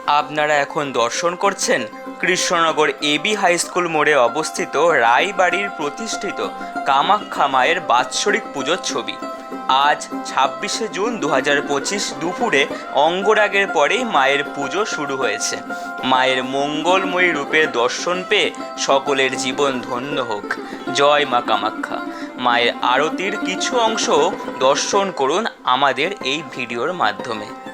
আপনারা এখন দর্শন করছেন কৃষ্ণনগর এবি হাই স্কুল মোড়ে অবস্থিত রায়বাড়ির প্রতিষ্ঠিত কামাখ্যা মায়ের বাৎসরিক পুজোর ছবি। আজ 26শে জুন 2025 দুপুরে অঙ্গরাগের পরেই মায়ের পুজো শুরু হয়েছে। মায়ের মঙ্গলময়ী রূপের দর্শন পেয়ে সকলের জীবন ধন্য হোক। জয় মা কামাখ্যা। মায়ের আরতির কিছু অংশ দর্শন করুন আমাদের এই ভিডিওর মাধ্যমে।